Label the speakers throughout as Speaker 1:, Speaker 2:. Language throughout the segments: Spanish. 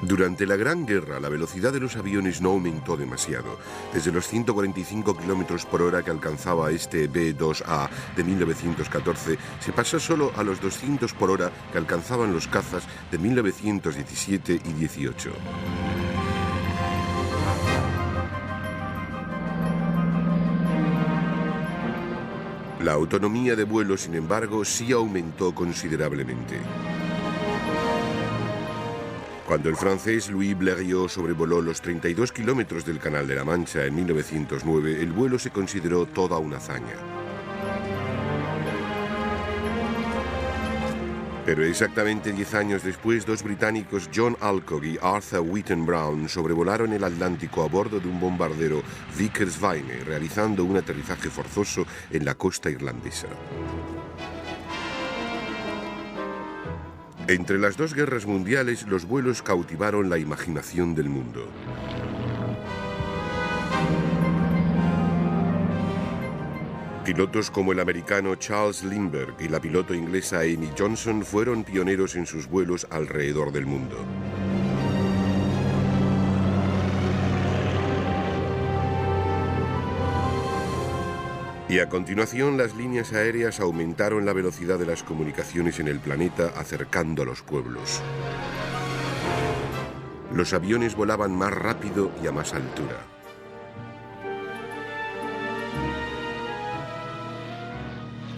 Speaker 1: Durante la Gran Guerra, la velocidad de los aviones no aumentó demasiado. Desde los 145 km por hora que alcanzaba este B-2A de 1914, se pasó solo a los 200 por hora que alcanzaban los cazas de 1917 y 18. La autonomía de vuelo, sin embargo, sí aumentó considerablemente. Cuando el francés Louis Blériot sobrevoló los 32 kilómetros del Canal de la Mancha en 1909, el vuelo se consideró toda una hazaña. Pero exactamente 10 años después, dos británicos, John Alcock y Arthur Wheaton Brown, sobrevolaron el Atlántico a bordo de un bombardero Vickers Vine, realizando un aterrizaje forzoso en la costa irlandesa. Entre las dos guerras mundiales, los vuelos cautivaron la imaginación del mundo. Pilotos como el americano Charles Lindbergh y la piloto inglesa Amy Johnson fueron pioneros en sus vuelos alrededor del mundo. Y a continuación, las líneas aéreas aumentaron la velocidad de las comunicaciones en el planeta, acercando a los pueblos. Los aviones volaban más rápido y a más altura.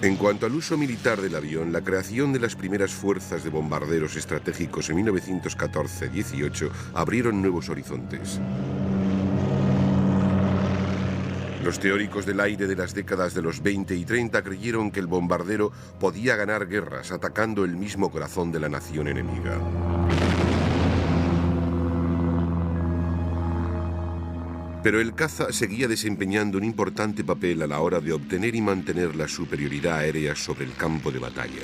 Speaker 1: En cuanto al uso militar del avión, la creación de las primeras fuerzas de bombarderos estratégicos en 1914-18 abrieron nuevos horizontes. Los teóricos del aire de las décadas de los 20 y 30 creyeron que el bombardero podía ganar guerras atacando el mismo corazón de la nación enemiga. Pero el caza seguía desempeñando un importante papel a la hora de obtener y mantener la superioridad aérea sobre el campo de batalla.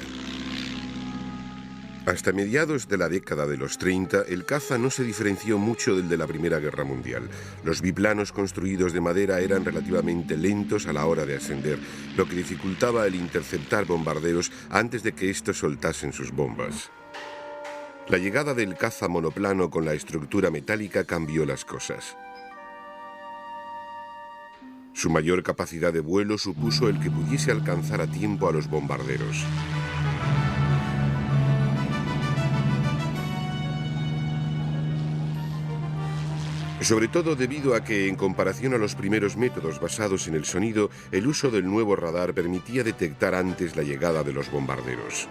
Speaker 1: Hasta mediados de la década de los 30, el caza no se diferenció mucho del de la Primera Guerra Mundial. Los biplanos construidos de madera eran relativamente lentos a la hora de ascender, lo que dificultaba el interceptar bombarderos antes de que estos soltasen sus bombas. La llegada del caza monoplano con la estructura metálica cambió las cosas. Su mayor capacidad de vuelo supuso el que pudiese alcanzar a tiempo a los bombarderos. Sobre todo debido a que, en comparación a los primeros métodos basados en el sonido, el uso del nuevo radar permitía detectar antes la llegada de los bombarderos.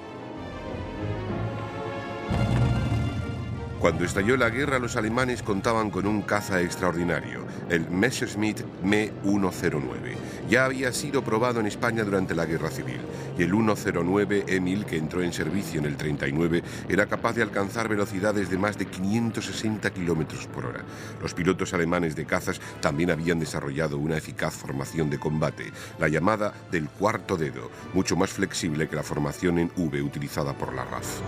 Speaker 1: Cuando estalló la guerra, los alemanes contaban con un caza extraordinario, el Messerschmitt Me-109. Ya había sido probado en España durante la Guerra Civil, y el 109 Emil, que entró en servicio en el 39, era capaz de alcanzar velocidades de más de 560 kilómetros por hora. Los pilotos alemanes de cazas también habían desarrollado una eficaz formación de combate, la llamada del cuarto dedo, mucho más flexible que la formación en V utilizada por la RAF.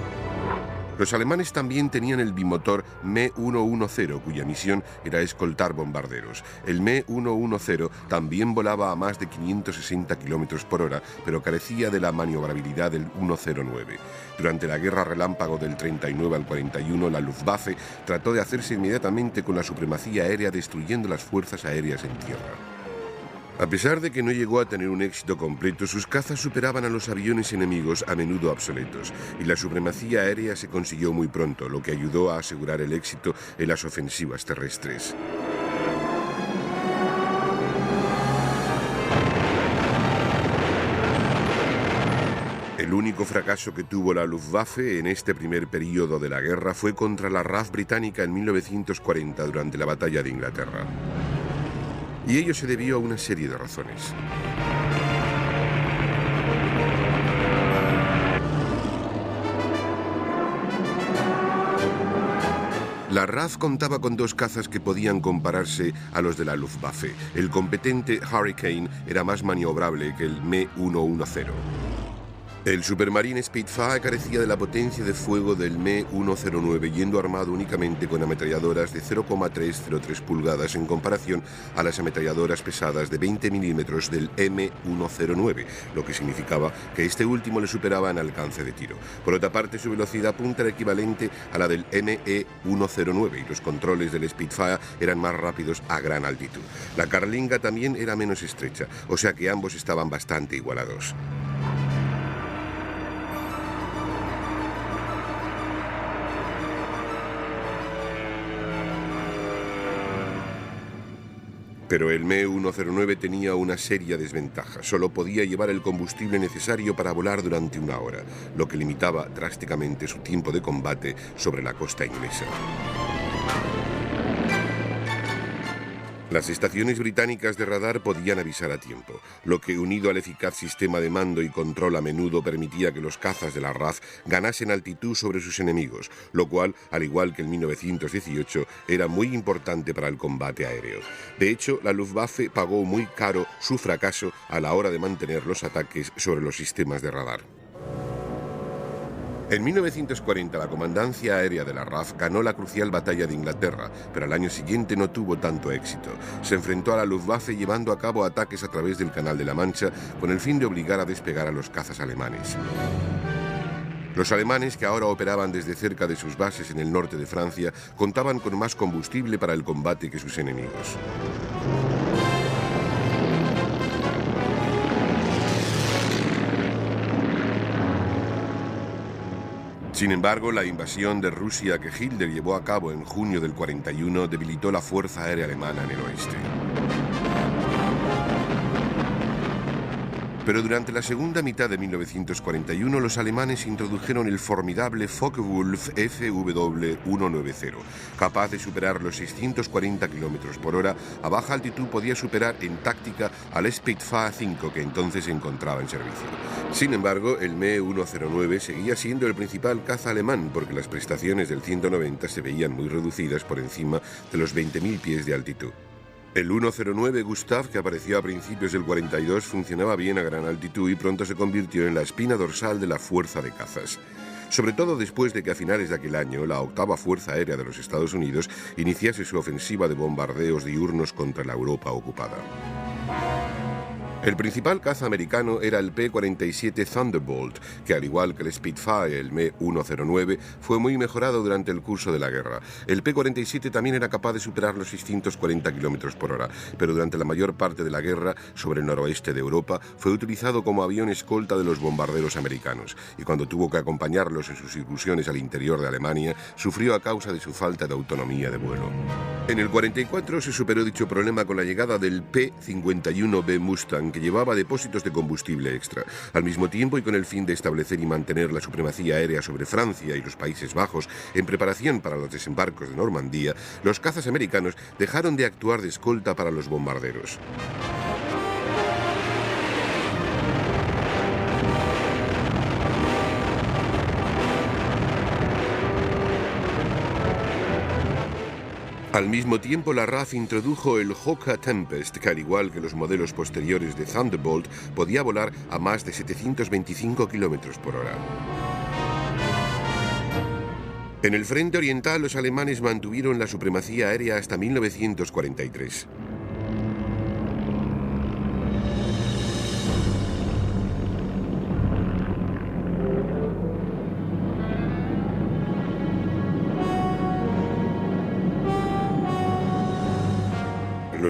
Speaker 1: Los alemanes también tenían el bimotor Me-110, cuya misión era escoltar bombarderos. El Me-110 también volaba a más de 560 km por hora, pero carecía de la maniobrabilidad del 109. Durante la guerra relámpago del 39 al 41, la Luftwaffe trató de hacerse inmediatamente con la supremacía aérea, destruyendo las fuerzas aéreas en tierra. A pesar de que no llegó a tener un éxito completo, sus cazas superaban a los aviones enemigos, a menudo obsoletos, y la supremacía aérea se consiguió muy pronto, lo que ayudó a asegurar el éxito en las ofensivas terrestres. El único fracaso que tuvo la Luftwaffe en este primer período de la guerra fue contra la RAF británica en 1940 durante la Batalla de Inglaterra. Y ello se debió a una serie de razones. La RAF contaba con dos cazas que podían compararse a los de la Luftwaffe. El competente Hurricane era más maniobrable que el Me-110. El Supermarine Spitfire carecía de la potencia de fuego del Me-109, yendo armado únicamente con ametralladoras de 0,303 pulgadas en comparación a las ametralladoras pesadas de 20 milímetros del M-109, lo que significaba que este último le superaba en alcance de tiro. Por otra parte, su velocidad punta era equivalente a la del ME-109 y los controles del Spitfire eran más rápidos a gran altitud. La carlinga también era menos estrecha, o sea que ambos estaban bastante igualados. Pero el Me-109 tenía una seria desventaja. Solo podía llevar el combustible necesario para volar durante una hora, lo que limitaba drásticamente su tiempo de combate sobre la costa inglesa. Las estaciones británicas de radar podían avisar a tiempo, lo que unido al eficaz sistema de mando y control a menudo permitía que los cazas de la RAF ganasen altitud sobre sus enemigos, lo cual, al igual que en 1918, era muy importante para el combate aéreo. De hecho, la Luftwaffe pagó muy caro su fracaso a la hora de mantener los ataques sobre los sistemas de radar. En 1940 la comandancia aérea de la RAF ganó la crucial batalla de Inglaterra, pero al año siguiente no tuvo tanto éxito. Se enfrentó a la Luftwaffe llevando a cabo ataques a través del Canal de la Mancha con el fin de obligar a despegar a los cazas alemanes. Los alemanes, que ahora operaban desde cerca de sus bases en el norte de Francia, contaban con más combustible para el combate que sus enemigos. Sin embargo, la invasión de Rusia que Hitler llevó a cabo en junio del 41 debilitó la fuerza aérea alemana en el oeste. Pero durante la segunda mitad de 1941 los alemanes introdujeron el formidable Focke-Wulf FW-190. Capaz de superar los 640 km por hora, a baja altitud podía superar en táctica al Spitfire 5 que entonces se encontraba en servicio. Sin embargo, el Me-109 seguía siendo el principal caza alemán porque las prestaciones del 190 se veían muy reducidas por encima de los 20.000 pies de altitud. El 109 Gustav, que apareció a principios del 42, funcionaba bien a gran altitud y pronto se convirtió en la espina dorsal de la fuerza de cazas. Sobre todo después de que a finales de aquel año la octava Fuerza Aérea de los Estados Unidos iniciase su ofensiva de bombardeos diurnos contra la Europa ocupada. El principal caza americano era el P-47 Thunderbolt, que al igual que el Spitfire, el Me-109, fue muy mejorado durante el curso de la guerra. El P-47 también era capaz de superar los 640 km por hora, pero durante la mayor parte de la guerra, sobre el noroeste de Europa, fue utilizado como avión escolta de los bombarderos americanos, y cuando tuvo que acompañarlos en sus incursiones al interior de Alemania, sufrió a causa de su falta de autonomía de vuelo. En el 44 se superó dicho problema con la llegada del P-51B Mustang, que llevaba depósitos de combustible extra. Al mismo tiempo, y con el fin de establecer y mantener la supremacía aérea sobre Francia y los Países Bajos en preparación para los desembarcos de Normandía, los cazas americanos dejaron de actuar de escolta para los bombarderos. Al mismo tiempo, la RAF introdujo el Hawker Tempest, que al igual que los modelos posteriores de Thunderbolt, podía volar a más de 725 km por hora. En el frente oriental, los alemanes mantuvieron la supremacía aérea hasta 1943.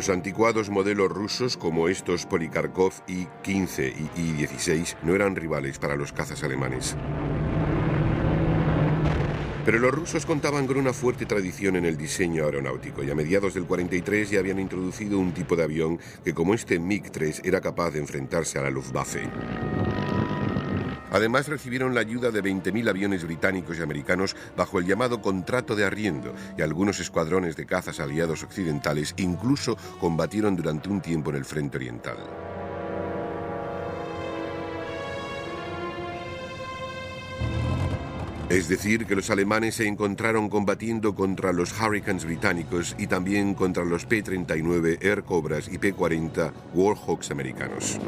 Speaker 1: Los anticuados modelos rusos como estos Polikarpov I-15 y I-16 no eran rivales para los cazas alemanes. Pero los rusos contaban con una fuerte tradición en el diseño aeronáutico y a mediados del 43 ya habían introducido un tipo de avión que, como este MiG-3, era capaz de enfrentarse a la Luftwaffe. Además, recibieron la ayuda de 20.000 aviones británicos y americanos bajo el llamado contrato de arriendo, y algunos escuadrones de cazas aliados occidentales incluso combatieron durante un tiempo en el frente oriental. Es decir, que los alemanes se encontraron combatiendo contra los Hurricanes británicos y también contra los P-39 Air Cobras y P-40 Warhawks americanos.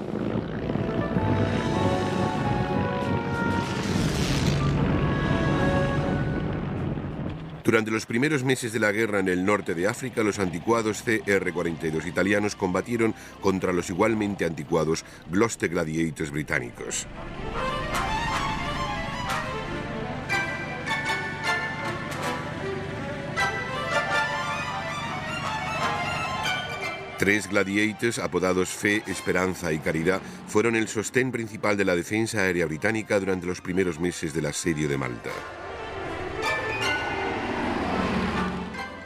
Speaker 1: Durante los primeros meses de la guerra en el norte de África, los anticuados CR-42 italianos combatieron contra los igualmente anticuados Gloster Gladiators británicos. Tres Gladiators, apodados Fe, Esperanza y Caridad, fueron el sostén principal de la defensa aérea británica durante los primeros meses del asedio de Malta.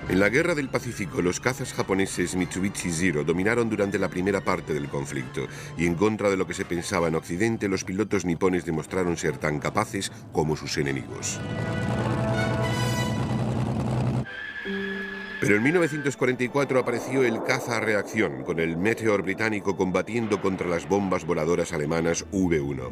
Speaker 1: En la Guerra del Pacífico, los cazas japoneses Mitsubishi Zero dominaron durante la primera parte del conflicto, y en contra de lo que se pensaba en Occidente, los pilotos nipones demostraron ser tan capaces como sus enemigos. Pero en 1944 apareció el caza a reacción, con el Meteor británico combatiendo contra las bombas voladoras alemanas V-1.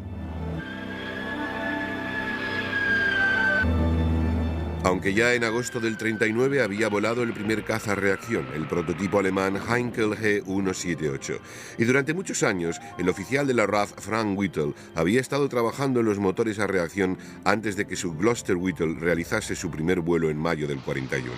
Speaker 1: Aunque ya en agosto del 39 había volado el primer caza a reacción, el prototipo alemán Heinkel G178. Y durante muchos años, el oficial de la RAF, Frank Whittle, había estado trabajando en los motores a reacción antes de que su Gloster Whittle realizase su primer vuelo en mayo del 41.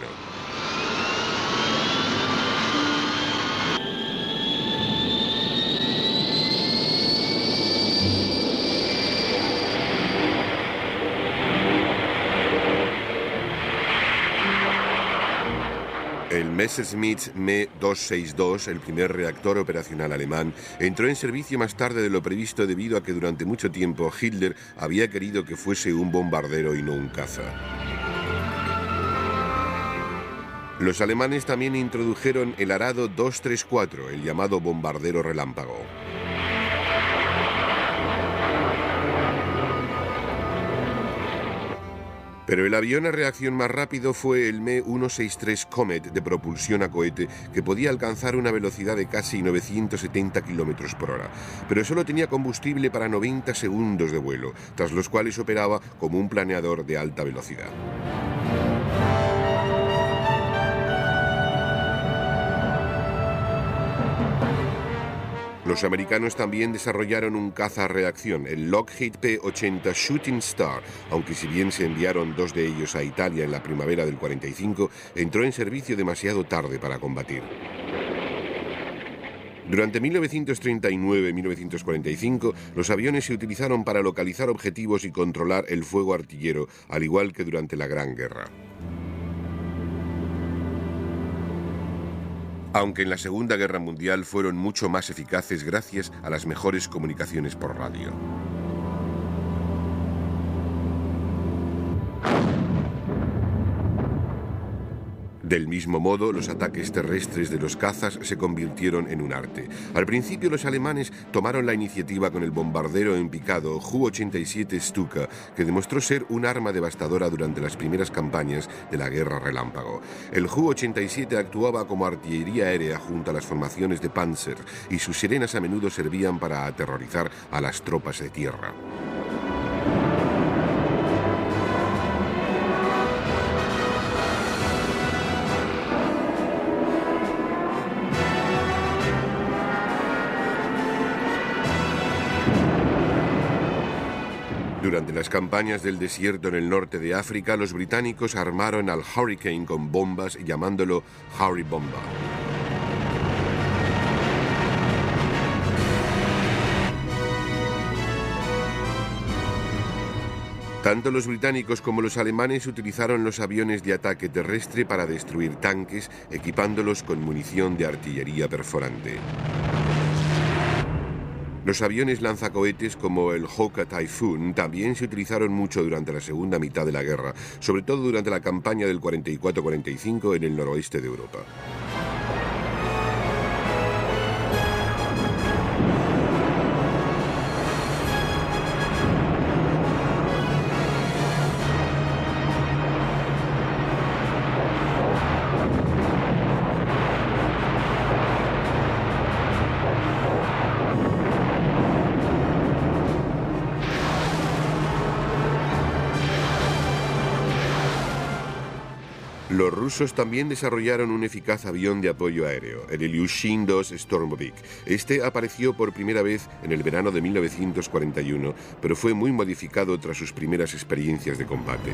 Speaker 1: El Messerschmitt Me 262, el primer reactor operacional alemán, entró en servicio más tarde de lo previsto debido a que durante mucho tiempo Hitler había querido que fuese un bombardero y no un caza. Los alemanes también introdujeron el Arado 234, el llamado bombardero relámpago. Pero el avión a reacción más rápido fue el Me-163 Comet de propulsión a cohete, que podía alcanzar una velocidad de casi 970 km por hora. Pero solo tenía combustible para 90 segundos de vuelo, tras los cuales operaba como un planeador de alta velocidad. Los americanos también desarrollaron un caza a reacción, el Lockheed P-80 Shooting Star, aunque si bien se enviaron dos de ellos a Italia en la primavera del 45, entró en servicio demasiado tarde para combatir. Durante 1939 y 1945, los aviones se utilizaron para localizar objetivos y controlar el fuego artillero, al igual que durante la Gran Guerra. Aunque en la Segunda Guerra Mundial fueron mucho más eficaces gracias a las mejores comunicaciones por radio. Del mismo modo, los ataques terrestres de los cazas se convirtieron en un arte. Al principio, los alemanes tomaron la iniciativa con el bombardero en picado Ju-87 Stuka, que demostró ser un arma devastadora durante las primeras campañas de la Guerra Relámpago. El Ju-87 actuaba como artillería aérea junto a las formaciones de Panzer, y sus sirenas a menudo servían para aterrorizar a las tropas de tierra. Durante las campañas del desierto en el norte de África, los británicos armaron al Hurricane con bombas, llamándolo Harry Bomba. Tanto los británicos como los alemanes utilizaron los aviones de ataque terrestre para destruir tanques, equipándolos con munición de artillería perforante. Los aviones lanzacohetes como el Hawker Typhoon también se utilizaron mucho durante la segunda mitad de la guerra, sobre todo durante la campaña del 44-45 en el noroeste de Europa. Los rusos también desarrollaron un eficaz avión de apoyo aéreo, el Ilyushin-2 Stormovik. Este apareció por primera vez en el verano de 1941, pero fue muy modificado tras sus primeras experiencias de combate.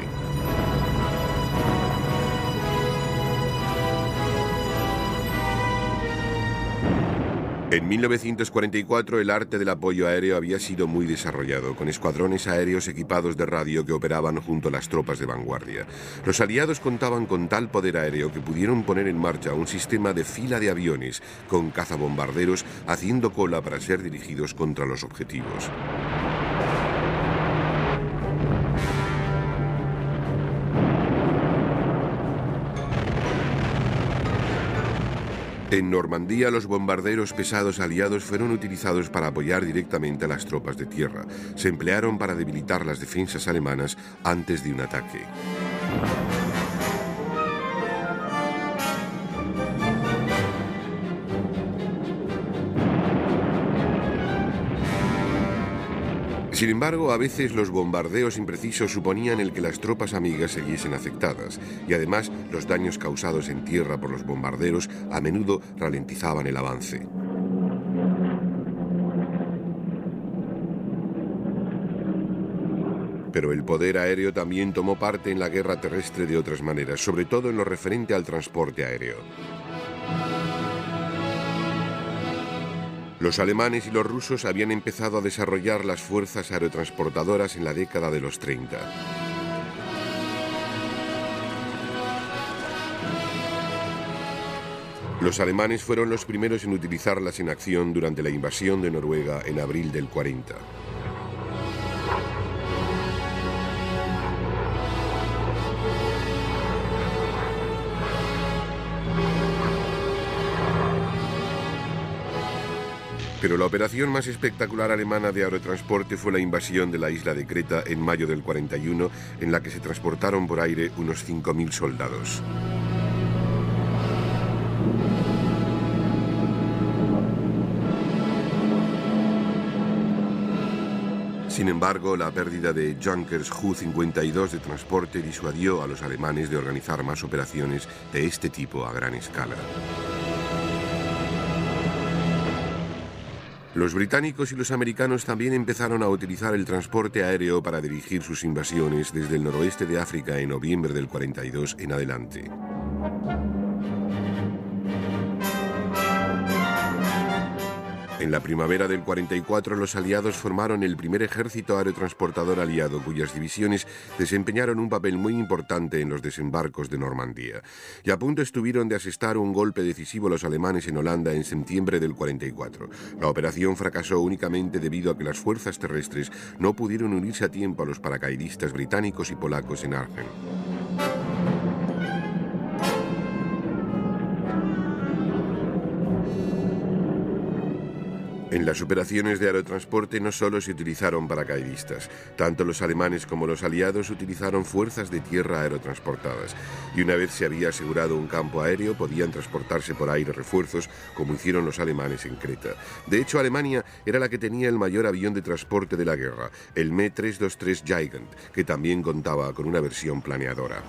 Speaker 1: En 1944 el arte del apoyo aéreo había sido muy desarrollado, con escuadrones aéreos equipados de radio que operaban junto a las tropas de vanguardia. Los aliados contaban con tal poder aéreo que pudieron poner en marcha un sistema de fila de aviones con cazabombarderos haciendo cola para ser dirigidos contra los objetivos. En Normandía, los bombarderos pesados aliados fueron utilizados para apoyar directamente a las tropas de tierra. Se emplearon para debilitar las defensas alemanas antes de un ataque. Sin embargo, a veces los bombardeos imprecisos suponían el que las tropas amigas se viesen afectadas, y además los daños causados en tierra por los bombarderos a menudo ralentizaban el avance. Pero el poder aéreo también tomó parte en la guerra terrestre de otras maneras, sobre todo en lo referente al transporte aéreo. Los alemanes y los rusos habían empezado a desarrollar las fuerzas aerotransportadoras en la década de los 30. Los alemanes fueron los primeros en utilizarlas en acción durante la invasión de Noruega en abril del 40. Pero la operación más espectacular alemana de aerotransporte fue la invasión de la isla de Creta en mayo del 41, en la que se transportaron por aire unos 5.000 soldados. Sin embargo, la pérdida de Junkers Ju-52 de transporte disuadió a los alemanes de organizar más operaciones de este tipo a gran escala. Los británicos y los americanos también empezaron a utilizar el transporte aéreo para dirigir sus invasiones desde el noroeste de África en noviembre del 42 en adelante. En la primavera del 44 los aliados formaron el primer ejército aerotransportador aliado, cuyas divisiones desempeñaron un papel muy importante en los desembarcos de Normandía. Y a punto estuvieron de asestar un golpe decisivo a los alemanes en Holanda en septiembre del 44. La operación fracasó únicamente debido a que las fuerzas terrestres no pudieron unirse a tiempo a los paracaidistas británicos y polacos en Arnhem. En las operaciones de aerotransporte no solo se utilizaron paracaidistas, tanto los alemanes como los aliados utilizaron fuerzas de tierra aerotransportadas, y una vez se había asegurado un campo aéreo podían transportarse por aire refuerzos como hicieron los alemanes en Creta. De hecho, Alemania era la que tenía el mayor avión de transporte de la guerra, el Me-323 Gigant, que también contaba con una versión planeadora.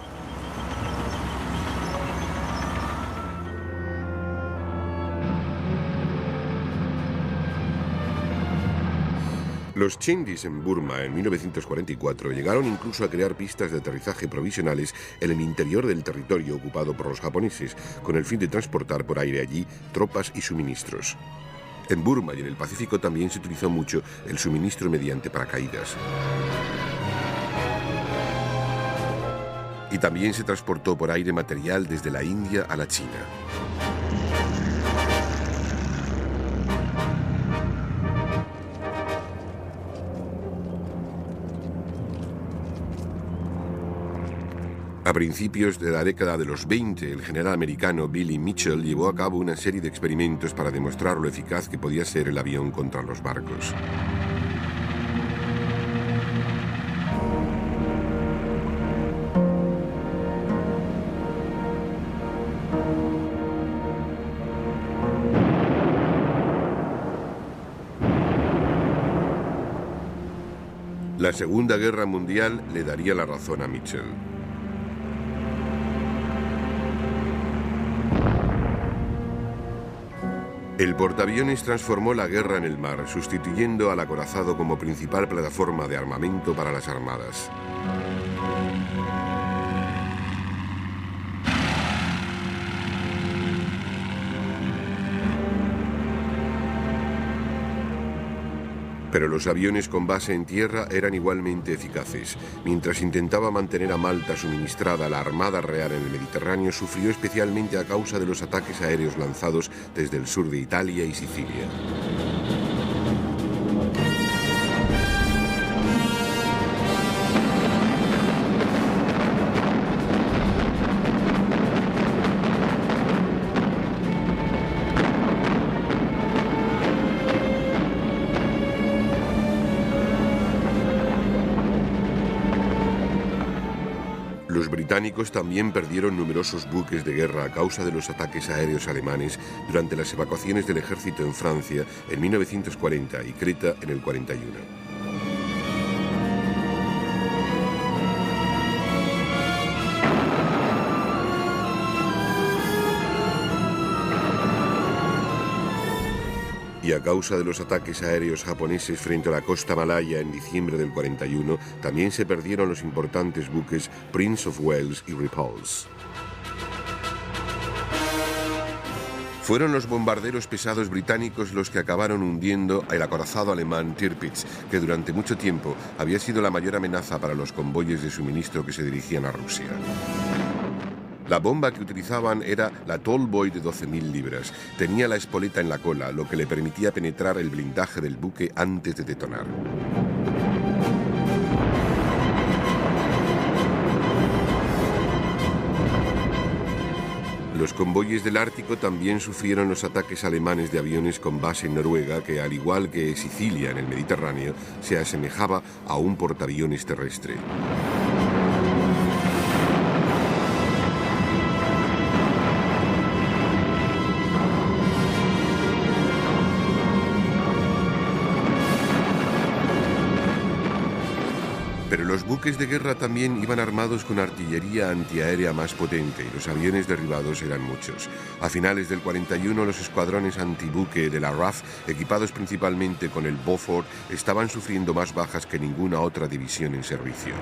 Speaker 1: Los Chindis en Burma en 1944 llegaron incluso a crear pistas de aterrizaje provisionales en el interior del territorio ocupado por los japoneses, con el fin de transportar por aire allí tropas y suministros. En Burma y en el Pacífico también se utilizó mucho el suministro mediante paracaídas. Y también se transportó por aire material desde la India a la China. A principios de la década de los 20, el general americano Billy Mitchell llevó a cabo una serie de experimentos para demostrar lo eficaz que podía ser el avión contra los barcos. La Segunda Guerra Mundial le daría la razón a Mitchell. El portaaviones transformó la guerra en el mar, sustituyendo al acorazado como principal plataforma de armamento para las armadas. Pero los aviones con base en tierra eran igualmente eficaces. Mientras intentaba mantener a Malta suministrada, la Armada Real en el Mediterráneo sufrió especialmente a causa de los ataques aéreos lanzados desde el sur de Italia y Sicilia. Los británicos también perdieron numerosos buques de guerra a causa de los ataques aéreos alemanes durante las evacuaciones del ejército en Francia en 1940 y Creta en el 41. Y a causa de los ataques aéreos japoneses frente a la costa malaya en diciembre del 41, también se perdieron los importantes buques Prince of Wales y Repulse. Fueron los bombarderos pesados británicos los que acabaron hundiendo el acorazado alemán Tirpitz, que durante mucho tiempo había sido la mayor amenaza para los convoyes de suministro que se dirigían a Rusia. La bomba que utilizaban era la Tallboy de 12.000 libras. Tenía la espoleta en la cola, lo que le permitía penetrar el blindaje del buque antes de detonar. Los convoyes del Ártico también sufrieron los ataques alemanes de aviones con base en Noruega, que al igual que Sicilia en el Mediterráneo, se asemejaba a un portaaviones terrestre. Pero los buques de guerra también iban armados con artillería antiaérea más potente y los aviones derribados eran muchos. A finales del 41 los escuadrones antibuque de la RAF, equipados principalmente con el Beaufort, estaban sufriendo más bajas que ninguna otra división en servicio.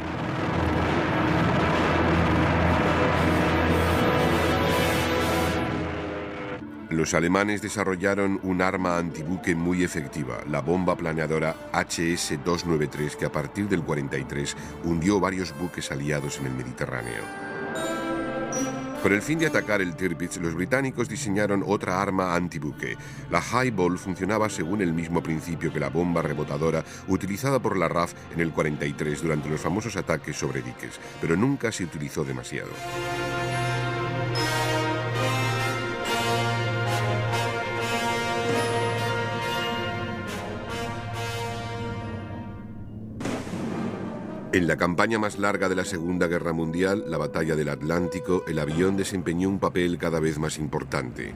Speaker 1: Los alemanes desarrollaron un arma antibuque muy efectiva, la bomba planeadora HS-293, que a partir del 43 hundió varios buques aliados en el Mediterráneo. Con el fin de atacar el Tirpitz, los británicos diseñaron otra arma antibuque. La Highball funcionaba según el mismo principio que la bomba rebotadora utilizada por la RAF en el 43 durante los famosos ataques sobre diques, pero nunca se utilizó demasiado. En la campaña más larga de la Segunda Guerra Mundial, la Batalla del Atlántico, el avión desempeñó un papel cada vez más importante.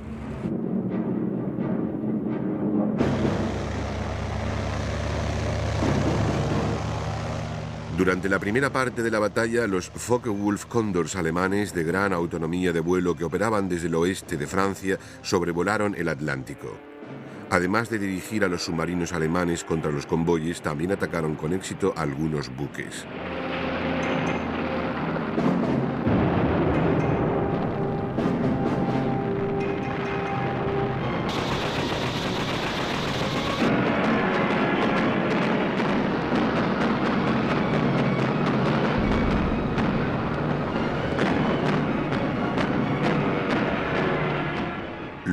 Speaker 1: Durante la primera parte de la batalla, los Focke-Wulf Condors alemanes de gran autonomía de vuelo que operaban desde el oeste de Francia sobrevolaron el Atlántico. Además de dirigir a los submarinos alemanes contra los convoyes, también atacaron con éxito a algunos buques.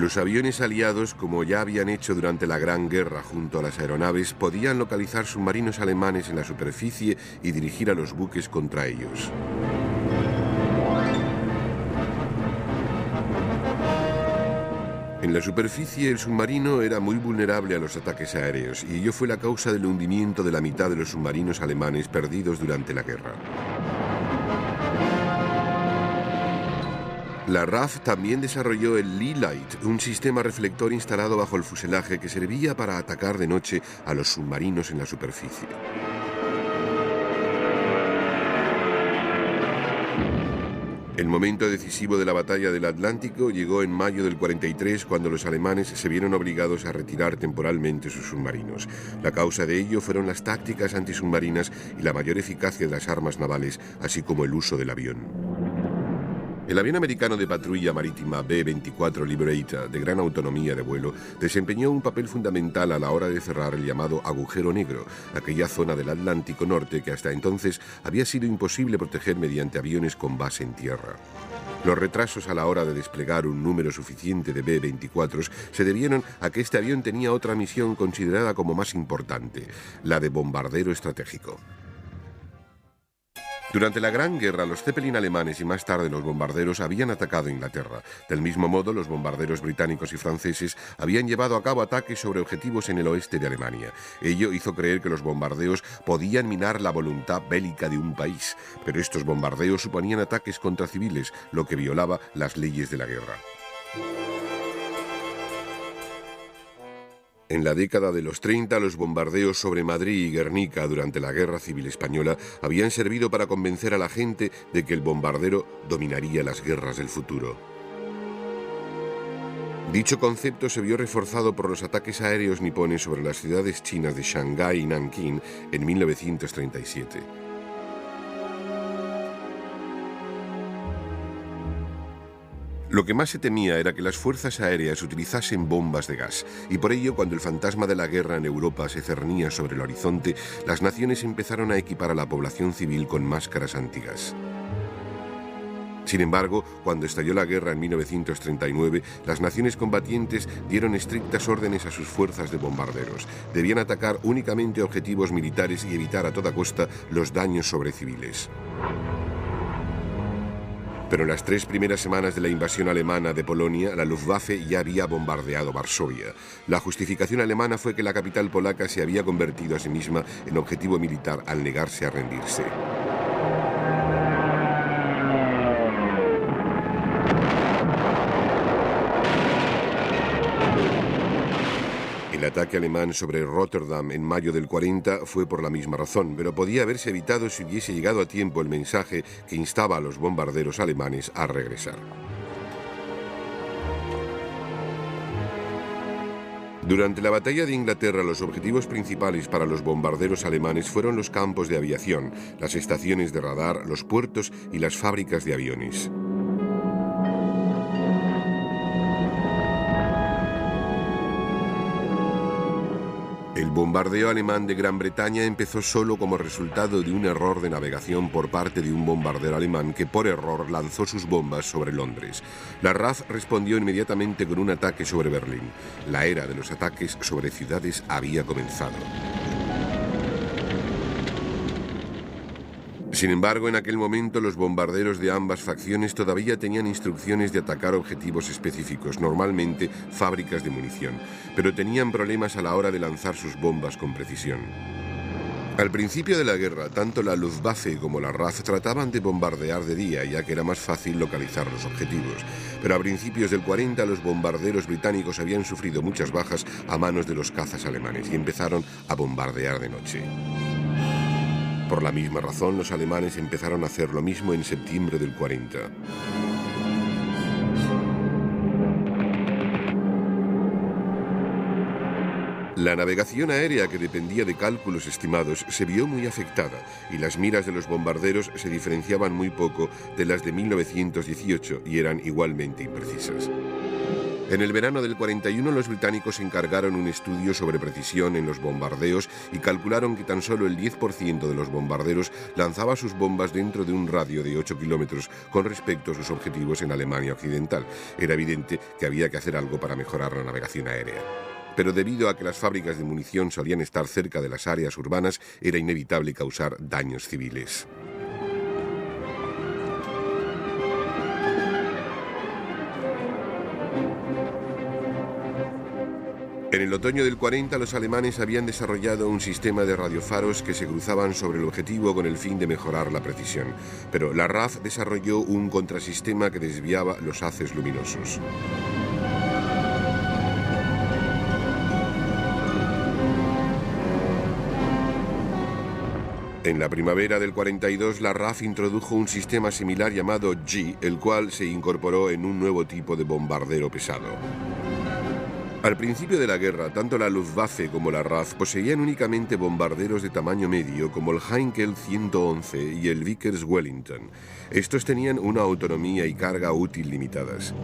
Speaker 1: Los aviones aliados, como ya habían hecho durante la Gran Guerra junto a las aeronaves, podían localizar submarinos alemanes en la superficie y dirigir a los buques contra ellos. En la superficie, el submarino era muy vulnerable a los ataques aéreos y ello fue la causa del hundimiento de la mitad de los submarinos alemanes perdidos durante la guerra. La RAF también desarrolló el Lee Light, un sistema reflector instalado bajo el fuselaje que servía para atacar de noche a los submarinos en la superficie. El momento decisivo de la batalla del Atlántico llegó en mayo del 43, cuando los alemanes se vieron obligados a retirar temporalmente sus submarinos. La causa de ello fueron las tácticas antisubmarinas y la mayor eficacia de las armas navales, así como el uso del avión. El avión americano de patrulla marítima B-24 Liberator, de gran autonomía de vuelo, desempeñó un papel fundamental a la hora de cerrar el llamado agujero negro, aquella zona del Atlántico Norte que hasta entonces había sido imposible proteger mediante aviones con base en tierra. Los retrasos a la hora de desplegar un número suficiente de B-24 se debieron a que este avión tenía otra misión considerada como más importante, la de bombardero estratégico. Durante la Gran Guerra, los Zeppelin alemanes y más tarde los bombarderos habían atacado Inglaterra. Del mismo modo, los bombarderos británicos y franceses habían llevado a cabo ataques sobre objetivos en el oeste de Alemania. Ello hizo creer que los bombardeos podían minar la voluntad bélica de un país, pero estos bombardeos suponían ataques contra civiles, lo que violaba las leyes de la guerra. En la década de los 30, los bombardeos sobre Madrid y Guernica durante la Guerra Civil Española habían servido para convencer a la gente de que el bombardero dominaría las guerras del futuro. Dicho concepto se vio reforzado por los ataques aéreos nipones sobre las ciudades chinas de Shanghái y Nankín en 1937. Lo que más se temía era que las fuerzas aéreas utilizasen bombas de gas, y por ello, cuando el fantasma de la guerra en Europa se cernía sobre el horizonte, las naciones empezaron a equipar a la población civil con máscaras antigas. Sin embargo, cuando estalló la guerra en 1939, las naciones combatientes dieron estrictas órdenes a sus fuerzas de bombarderos. Debían atacar únicamente objetivos militares y evitar a toda costa los daños sobre civiles. Pero en las 3 primeras semanas de la invasión alemana de Polonia, la Luftwaffe ya había bombardeado Varsovia. La justificación alemana fue que la capital polaca se había convertido a sí misma en objetivo militar al negarse a rendirse. El ataque alemán sobre Rotterdam en mayo del 40 fue por la misma razón, pero podía haberse evitado si hubiese llegado a tiempo el mensaje que instaba a los bombarderos alemanes a regresar. Durante la batalla de Inglaterra, los objetivos principales para los bombarderos alemanes fueron los campos de aviación, las estaciones de radar, los puertos y las fábricas de aviones. El bombardeo alemán de Gran Bretaña empezó solo como resultado de un error de navegación por parte de un bombardero alemán que por error lanzó sus bombas sobre Londres. La RAF respondió inmediatamente con un ataque sobre Berlín. La era de los ataques sobre ciudades había comenzado. Sin embargo, en aquel momento los bombarderos de ambas facciones todavía tenían instrucciones de atacar objetivos específicos, normalmente fábricas de munición, pero tenían problemas a la hora de lanzar sus bombas con precisión. Al principio de la guerra, tanto la Luftwaffe como la RAF trataban de bombardear de día, ya que era más fácil localizar los objetivos. Pero a principios del 40 los bombarderos británicos habían sufrido muchas bajas a manos de los cazas alemanes y empezaron a bombardear de noche. Por la misma razón, los alemanes empezaron a hacer lo mismo en septiembre del 40. La navegación aérea, que dependía de cálculos estimados, se vio muy afectada y las miras de los bombarderos se diferenciaban muy poco de las de 1918 y eran igualmente imprecisas. En el verano del 41 los británicos encargaron un estudio sobre precisión en los bombardeos y calcularon que tan solo el 10% de los bombarderos lanzaba sus bombas dentro de un radio de 8 kilómetros con respecto a sus objetivos en Alemania Occidental. Era evidente que había que hacer algo para mejorar la navegación aérea. Pero debido a que las fábricas de munición solían estar cerca de las áreas urbanas, era inevitable causar daños civiles. En el otoño del 40 los alemanes habían desarrollado un sistema de radiofaros que se cruzaban sobre el objetivo con el fin de mejorar la precisión, pero la RAF desarrolló un contrasistema que desviaba los haces luminosos. En la primavera del 42 la RAF introdujo un sistema similar llamado G, el cual se incorporó en un nuevo tipo de bombardero pesado. Al principio de la guerra, tanto la Luftwaffe como la RAF poseían únicamente bombarderos de tamaño medio como el Heinkel 111 y el Vickers Wellington. Estos tenían una autonomía y carga útil limitadas.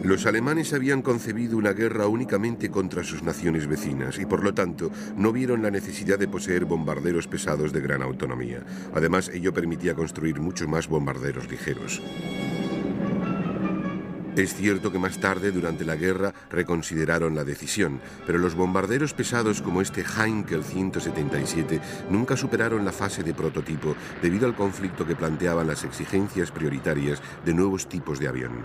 Speaker 1: Los alemanes habían concebido una guerra únicamente contra sus naciones vecinas y por lo tanto no vieron la necesidad de poseer bombarderos pesados de gran autonomía. Además, ello permitía construir muchos más bombarderos ligeros. Es cierto que más tarde, durante la guerra, reconsideraron la decisión, pero los bombarderos pesados como este Heinkel 177 nunca superaron la fase de prototipo debido al conflicto que planteaban las exigencias prioritarias de nuevos tipos de avión.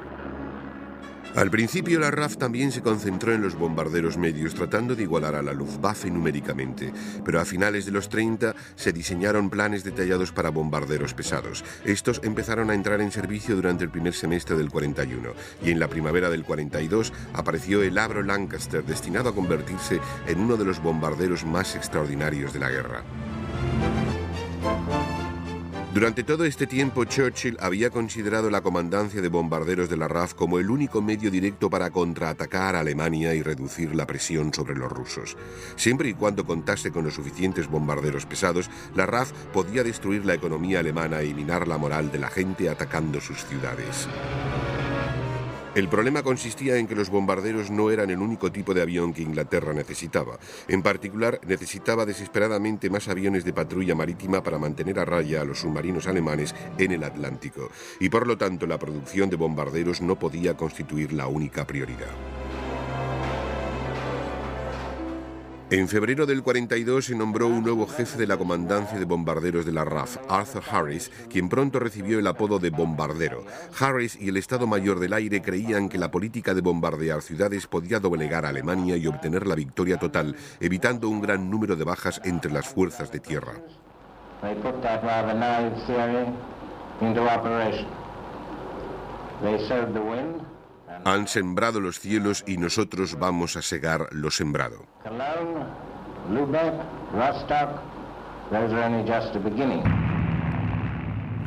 Speaker 1: Al principio la RAF también se concentró en los bombarderos medios, tratando de igualar a la Luftwaffe numéricamente, pero a finales de los 30 se diseñaron planes detallados para bombarderos pesados. Estos empezaron a entrar en servicio durante el primer semestre del 41 y en la primavera del 42 apareció el Avro Lancaster, destinado a convertirse en uno de los bombarderos más extraordinarios de la guerra. Durante todo este tiempo, Churchill había considerado la comandancia de bombarderos de la RAF como el único medio directo para contraatacar a Alemania y reducir la presión sobre los rusos. Siempre y cuando contase con los suficientes bombarderos pesados, la RAF podía destruir la economía alemana y minar la moral de la gente atacando sus ciudades. El problema consistía en que los bombarderos no eran el único tipo de avión que Inglaterra necesitaba. En particular, necesitaba desesperadamente más aviones de patrulla marítima para mantener a raya a los submarinos alemanes en el Atlántico, y por lo tanto la producción de bombarderos no podía constituir la única prioridad. En febrero del 42 se nombró un nuevo jefe de la comandancia de bombarderos de la RAF, Arthur Harris, quien pronto recibió el apodo de Bombardero. Harris y el Estado Mayor del Aire creían que la política de bombardear ciudades podía doblegar a Alemania y obtener la victoria total, evitando un gran número de bajas entre las fuerzas de tierra. Han sembrado los cielos y nosotros vamos a segar lo sembrado.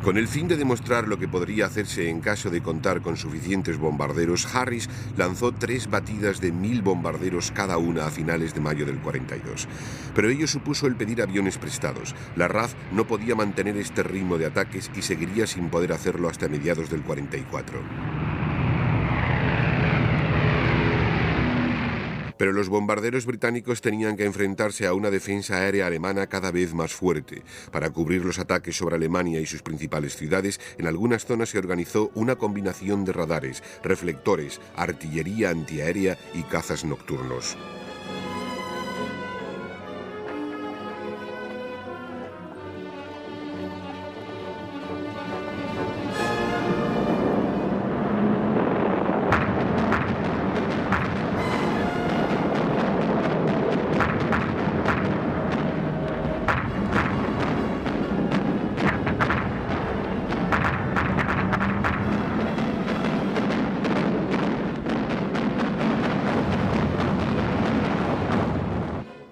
Speaker 1: Con el fin de demostrar lo que podría hacerse en caso de contar con suficientes bombarderos, Harris lanzó 3 batidas de 1000 bombarderos cada una a finales de mayo del 42. Pero ello supuso el pedir aviones prestados. La RAF no podía mantener este ritmo de ataques y seguiría sin poder hacerlo hasta mediados del 44. Pero los bombarderos británicos tenían que enfrentarse a una defensa aérea alemana cada vez más fuerte. Para cubrir los ataques sobre Alemania y sus principales ciudades, en algunas zonas se organizó una combinación de radares, reflectores, artillería antiaérea y cazas nocturnos.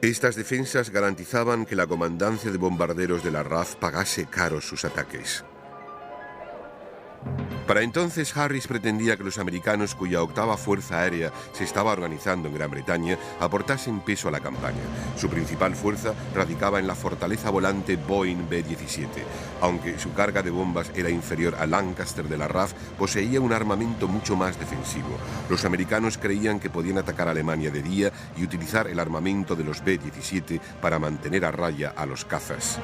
Speaker 1: Estas defensas garantizaban que la comandancia de bombarderos de la RAF pagase caros sus ataques. Para entonces, Harris pretendía que los americanos, cuya octava fuerza aérea se estaba organizando en Gran Bretaña, aportasen peso a la campaña. Su principal fuerza radicaba en la fortaleza volante Boeing B-17. Aunque su carga de bombas era inferior a Lancaster de la RAF, poseía un armamento mucho más defensivo. Los americanos creían que podían atacar a Alemania de día y utilizar el armamento de los B-17 para mantener a raya a los cazas.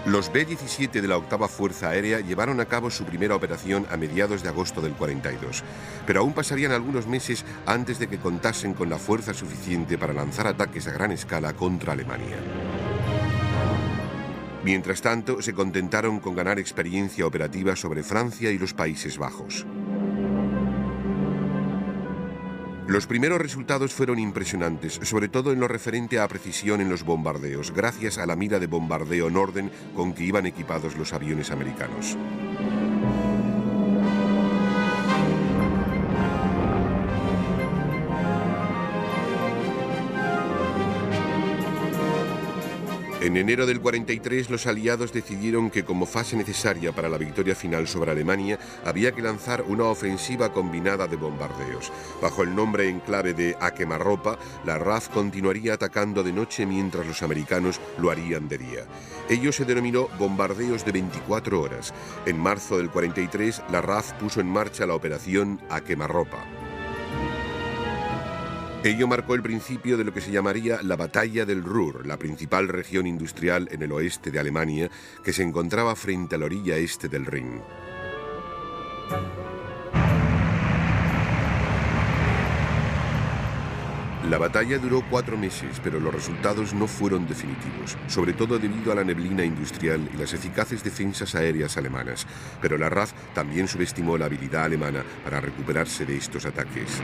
Speaker 1: Los B-17 de la octava Fuerza Aérea llevaron a cabo su primera operación a mediados de agosto del 42, pero aún pasarían algunos meses antes de que contasen con la fuerza suficiente para lanzar ataques a gran escala contra Alemania. Mientras tanto, se contentaron con ganar experiencia operativa sobre Francia y los Países Bajos. Los primeros resultados fueron impresionantes, sobre todo en lo referente a precisión en los bombardeos, gracias a la mira de bombardeo Norden con que iban equipados los aviones americanos. En enero del 43 los aliados decidieron que como fase necesaria para la victoria final sobre Alemania había que lanzar una ofensiva combinada de bombardeos. Bajo el nombre en clave de A quemarropa, la RAF continuaría atacando de noche mientras los americanos lo harían de día. Ello se denominó bombardeos de 24 horas. En marzo del 43 la RAF puso en marcha la operación A quemarropa. Ello marcó el principio de lo que se llamaría la Batalla del Ruhr, la principal región industrial en el oeste de Alemania, que se encontraba frente a la orilla este del Rin. La batalla duró 4 meses, pero los resultados no fueron definitivos, sobre todo debido a la neblina industrial y las eficaces defensas aéreas alemanas. Pero la RAF también subestimó la habilidad alemana para recuperarse de estos ataques.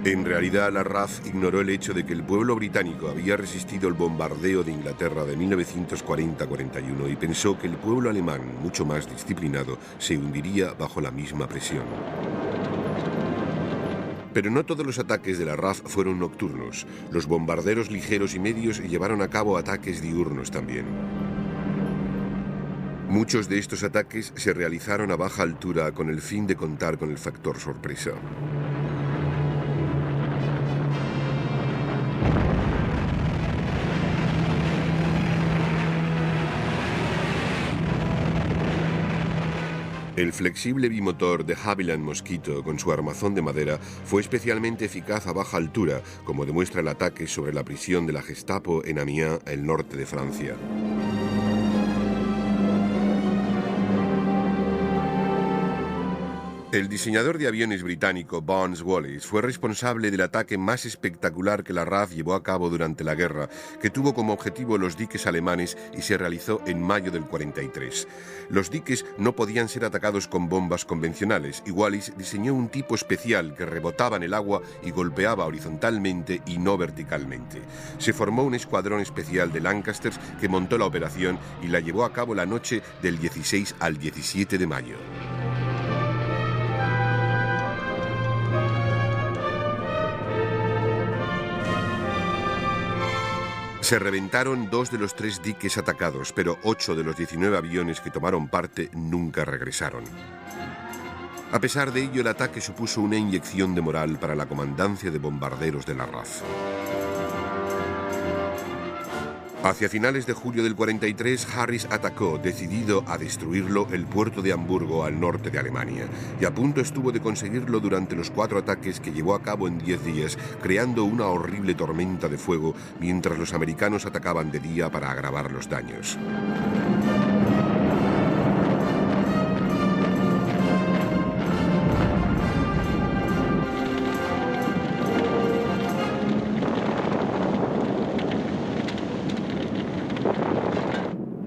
Speaker 1: En realidad, la RAF ignoró el hecho de que el pueblo británico había resistido el bombardeo de Inglaterra de 1940-41 y pensó que el pueblo alemán, mucho más disciplinado, se hundiría bajo la misma presión. Pero no todos los ataques de la RAF fueron nocturnos. Los bombarderos ligeros y medios llevaron a cabo ataques diurnos también. Muchos de estos ataques se realizaron a baja altura con el fin de contar con el factor sorpresa. El flexible bimotor de Havilland Mosquito, con su armazón de madera, fue especialmente eficaz a baja altura, como demuestra el ataque sobre la prisión de la Gestapo en Amiens, el norte de Francia. El diseñador de aviones británico Barnes Wallis fue responsable del ataque más espectacular que la RAF llevó a cabo durante la guerra, que tuvo como objetivo los diques alemanes y se realizó en mayo del 43. Los diques no podían ser atacados con bombas convencionales y Wallis diseñó un tipo especial que rebotaba en el agua y golpeaba horizontalmente y no verticalmente. Se formó un escuadrón especial de Lancasters que montó la operación y la llevó a cabo la noche del 16 al 17 de mayo. Se reventaron 2 de los 3 diques atacados, pero 8 de los 19 aviones que tomaron parte nunca regresaron. A pesar de ello, el ataque supuso una inyección de moral para la comandancia de bombarderos de la RAF. Hacia finales de julio del 43, Harris atacó, decidido a destruirlo, el puerto de Hamburgo al norte de Alemania, y a punto estuvo de conseguirlo durante los 4 ataques que llevó a cabo en 10 días, creando una horrible tormenta de fuego mientras los americanos atacaban de día para agravar los daños.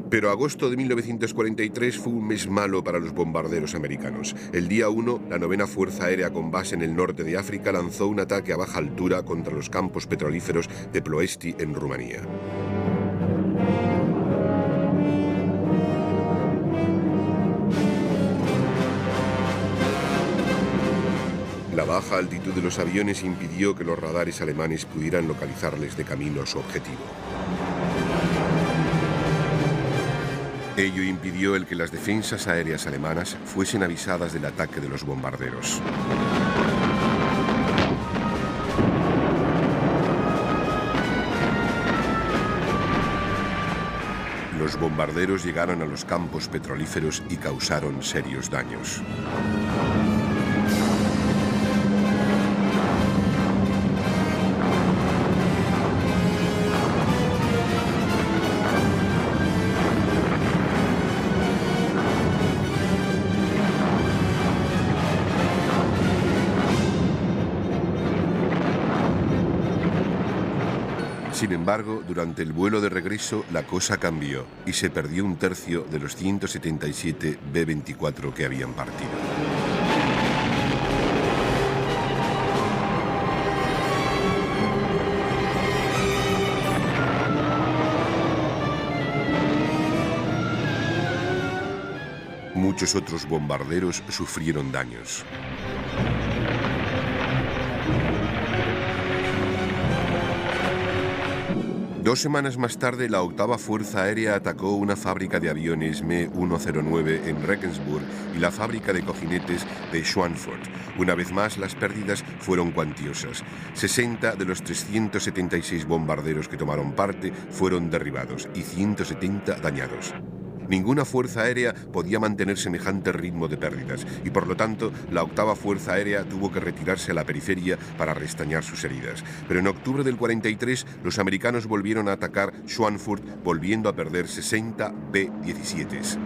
Speaker 1: Pero agosto de 1943 fue un mes malo para los bombarderos americanos. El día 1, la 9ª Fuerza Aérea con base en el norte de África lanzó un ataque a baja altura contra los campos petrolíferos de Ploiești en Rumanía. La baja altitud de los aviones impidió que los radares alemanes pudieran localizarles de camino a su objetivo. Ello impidió el que las defensas aéreas alemanas fuesen avisadas del ataque de los bombarderos. Los bombarderos llegaron a los campos petrolíferos y causaron serios daños. Sin embargo, durante el vuelo de regreso la cosa cambió y se perdió 1/3 de los 177 B-24 que habían partido. Muchos otros bombarderos sufrieron daños. 2 semanas más tarde, la 8ª Fuerza Aérea atacó una fábrica de aviones Me-109 en Regensburg y la fábrica de cojinetes de Schweinfurt. Una vez más, las pérdidas fueron cuantiosas. 60 de los 376 bombarderos que tomaron parte fueron derribados y 170 dañados. Ninguna fuerza aérea podía mantener semejante ritmo de pérdidas y, por lo tanto, la 8ª Fuerza Aérea tuvo que retirarse a la periferia para restañar sus heridas. Pero en octubre del 43, los americanos volvieron a atacar Schweinfurt, volviendo a perder 60 B-17s.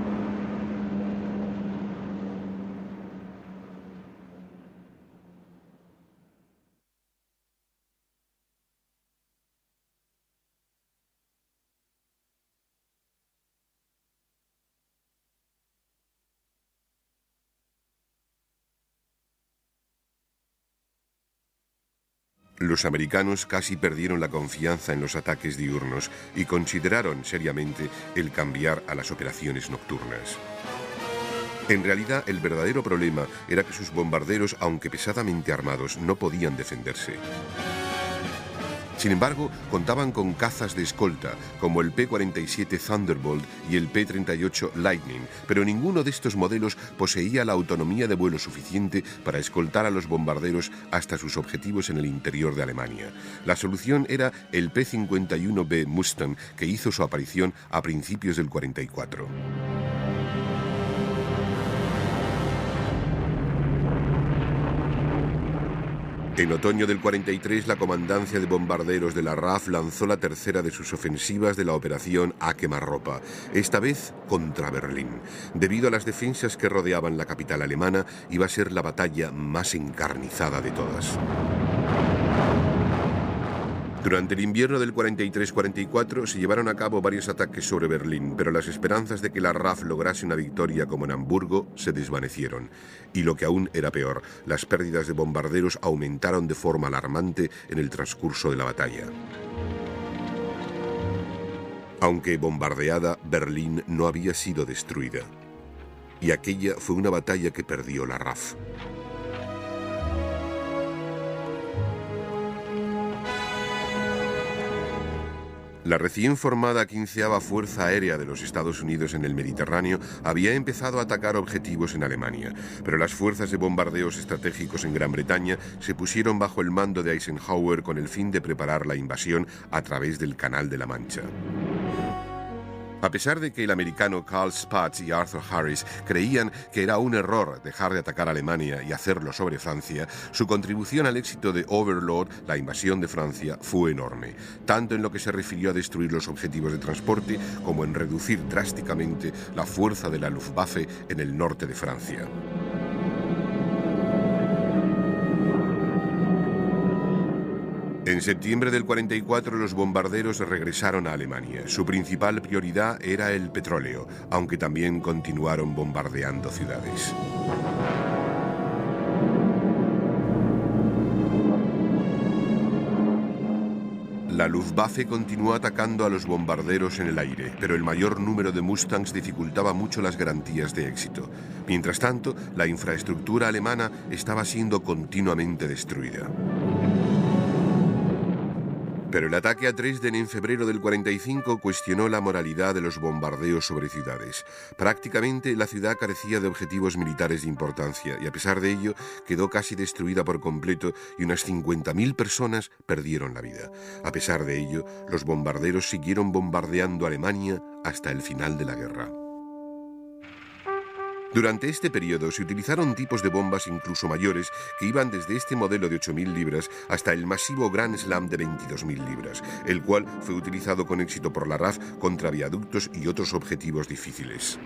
Speaker 1: Los americanos casi perdieron la confianza en los ataques diurnos y consideraron seriamente el cambiar a las operaciones nocturnas. En realidad, el verdadero problema era que sus bombarderos, aunque pesadamente armados, no podían defenderse. Sin embargo, contaban con cazas de escolta, como el P-47 Thunderbolt y el P-38 Lightning, pero ninguno de estos modelos poseía la autonomía de vuelo suficiente para escoltar a los bombarderos hasta sus objetivos en el interior de Alemania. La solución era el P-51B Mustang, que hizo su aparición a principios del 44. En otoño del 43, la comandancia de bombarderos de la RAF lanzó la tercera de sus ofensivas de la operación A quemarropa, esta vez contra Berlín. Debido a las defensas que rodeaban la capital alemana, iba a ser la batalla más encarnizada de todas. Durante el invierno del 43-44 se llevaron a cabo varios ataques sobre Berlín, pero las esperanzas de que la RAF lograse una victoria como en Hamburgo se desvanecieron. Y lo que aún era peor, las pérdidas de bombarderos aumentaron de forma alarmante en el transcurso de la batalla. Aunque bombardeada, Berlín no había sido destruida. Y aquella fue una batalla que perdió la RAF. La recién formada 15ª Fuerza Aérea de los Estados Unidos en el Mediterráneo había empezado a atacar objetivos en Alemania, pero las fuerzas de bombardeos estratégicos en Gran Bretaña se pusieron bajo el mando de Eisenhower con el fin de preparar la invasión a través del Canal de la Mancha. A pesar de que el americano Carl Spaatz y Arthur Harris creían que era un error dejar de atacar a Alemania y hacerlo sobre Francia, su contribución al éxito de Overlord, la invasión de Francia, fue enorme, tanto en lo que se refirió a destruir los objetivos de transporte como en reducir drásticamente la fuerza de la Luftwaffe en el norte de Francia. En septiembre del 44 los bombarderos regresaron a Alemania. Su principal prioridad era el petróleo, aunque también continuaron bombardeando ciudades. La Luftwaffe continuó atacando a los bombarderos en el aire, pero el mayor número de Mustangs dificultaba mucho las garantías de éxito. Mientras tanto, la infraestructura alemana estaba siendo continuamente destruida. Pero el ataque a Dresden en febrero del 45 cuestionó la moralidad de los bombardeos sobre ciudades. Prácticamente la ciudad carecía de objetivos militares de importancia y a pesar de ello quedó casi destruida por completo y unas 50.000 personas perdieron la vida. A pesar de ello, los bombarderos siguieron bombardeando Alemania hasta el final de la guerra. Durante este periodo se utilizaron tipos de bombas incluso mayores que iban desde este modelo de 8.000 libras hasta el masivo Grand Slam de 22.000 libras, el cual fue utilizado con éxito por la RAF contra viaductos y otros objetivos difíciles.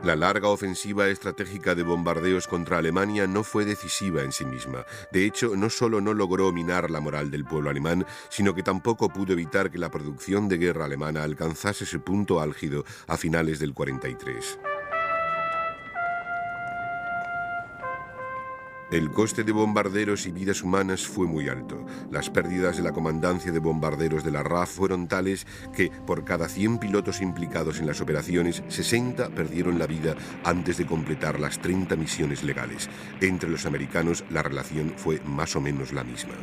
Speaker 1: La larga ofensiva estratégica de bombardeos contra Alemania no fue decisiva en sí misma. De hecho, no solo no logró minar la moral del pueblo alemán, sino que tampoco pudo evitar que la producción de guerra alemana alcanzase ese punto álgido a finales del 43. El coste de bombarderos y vidas humanas fue muy alto. Las pérdidas de la comandancia de bombarderos de la RAF fueron tales que, por cada 100 pilotos implicados en las operaciones, 60 perdieron la vida antes de completar las 30 misiones legales. Entre los americanos, la relación fue más o menos la misma.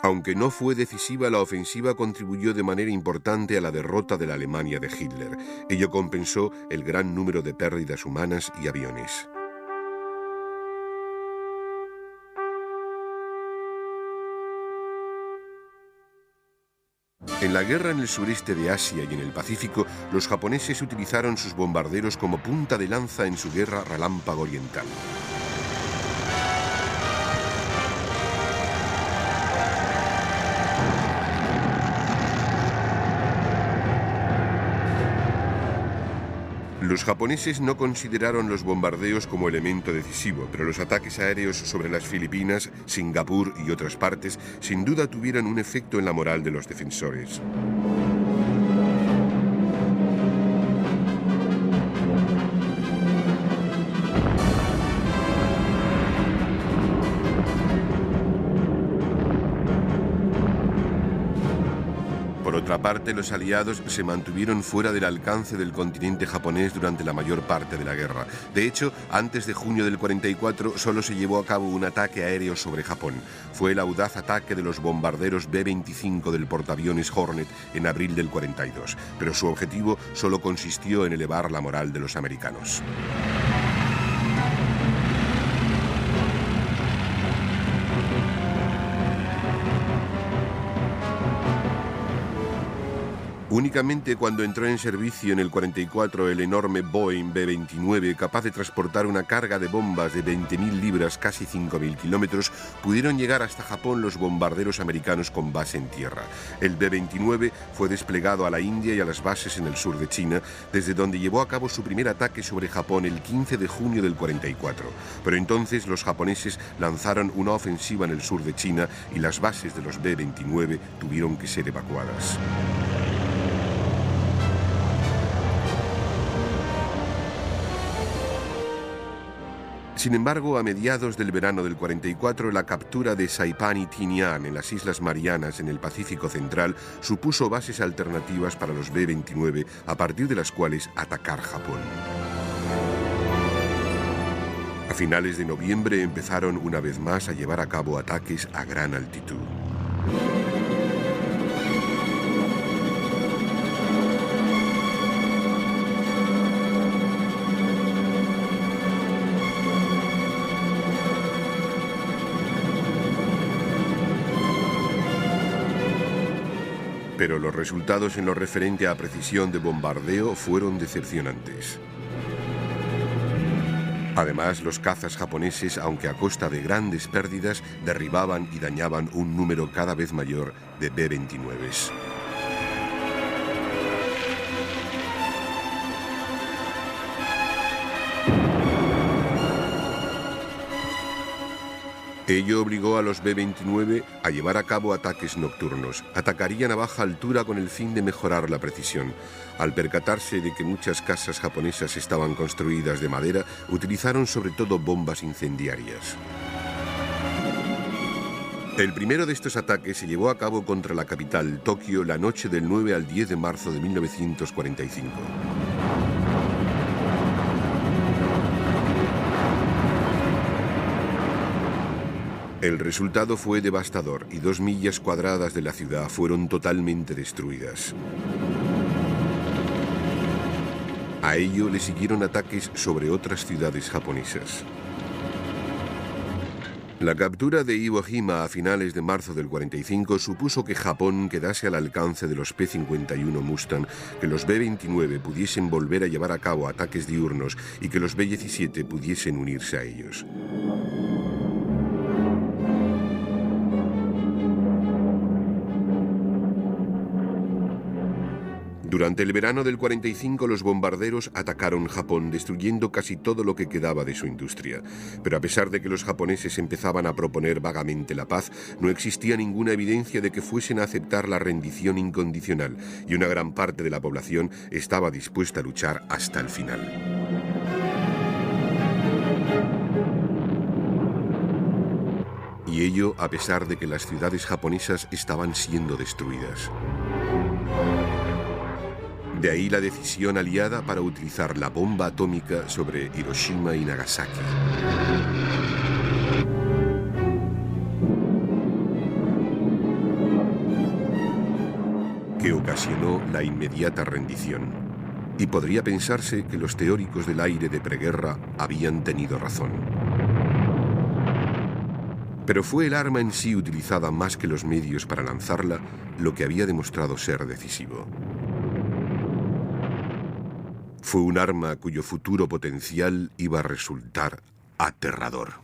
Speaker 1: Aunque no fue decisiva, la ofensiva contribuyó de manera importante a la derrota de la Alemania de Hitler. Ello compensó el gran número de pérdidas humanas y aviones. En la guerra en el sureste de Asia y en el Pacífico, los japoneses utilizaron sus bombarderos como punta de lanza en su guerra relámpago oriental. Los japoneses no consideraron los bombardeos como elemento decisivo, pero los ataques aéreos sobre las Filipinas, Singapur y otras partes sin duda tuvieron un efecto en la moral de los defensores. Por otra parte, los aliados se mantuvieron fuera del alcance del continente japonés durante la mayor parte de la guerra. De hecho, antes de junio del 44 solo se llevó a cabo un ataque aéreo sobre Japón. Fue el audaz ataque de los bombarderos B-25 del portaaviones Hornet en abril del 42, pero su objetivo solo consistió en elevar la moral de los americanos. Únicamente cuando entró en servicio en el 44 el enorme Boeing B-29, capaz de transportar una carga de bombas de 20.000 libras, casi 5.000 kilómetros, pudieron llegar hasta Japón los bombarderos americanos con base en tierra. El B-29 fue desplegado a la India y a las bases en el sur de China, desde donde llevó a cabo su primer ataque sobre Japón el 15 de junio del 44. Pero entonces los japoneses lanzaron una ofensiva en el sur de China y las bases de los B-29 tuvieron que ser evacuadas. Sin embargo, a mediados del verano del 44, la captura de Saipan y Tinian en las Islas Marianas en el Pacífico Central supuso bases alternativas para los B-29, a partir de las cuales atacar Japón. A finales de noviembre empezaron una vez más a llevar a cabo ataques a gran altitud. Pero los resultados en lo referente a precisión de bombardeo fueron decepcionantes. Además, los cazas japoneses, aunque a costa de grandes pérdidas, derribaban y dañaban un número cada vez mayor de B-29s. Ello obligó a los B-29 a llevar a cabo ataques nocturnos. Atacarían a baja altura con el fin de mejorar la precisión. Al percatarse de que muchas casas japonesas estaban construidas de madera, utilizaron sobre todo bombas incendiarias. El primero de estos ataques se llevó a cabo contra la capital, Tokio, la noche del 9 al 10 de marzo de 1945. El resultado fue devastador y 2 millas cuadradas de la ciudad fueron totalmente destruidas. A ello le siguieron ataques sobre otras ciudades japonesas. La captura de Iwo Jima a finales de marzo del 45 supuso que Japón quedase al alcance de los P-51 Mustang, que los B-29 pudiesen volver a llevar a cabo ataques diurnos y que los B-17 pudiesen unirse a ellos. Durante el verano del 45 los bombarderos atacaron Japón, destruyendo casi todo lo que quedaba de su industria. Pero a pesar de que los japoneses empezaban a proponer vagamente la paz, no existía ninguna evidencia de que fuesen a aceptar la rendición incondicional, y una gran parte de la población estaba dispuesta a luchar hasta el final. Y ello a pesar de que las ciudades japonesas estaban siendo destruidas. De ahí la decisión aliada para utilizar la bomba atómica sobre Hiroshima y Nagasaki. Que ocasionó la inmediata rendición. Y podría pensarse que los teóricos del aire de preguerra habían tenido razón. Pero fue el arma en sí utilizada más que los medios para lanzarla lo que había demostrado ser decisivo. Fue un arma cuyo futuro potencial iba a resultar aterrador.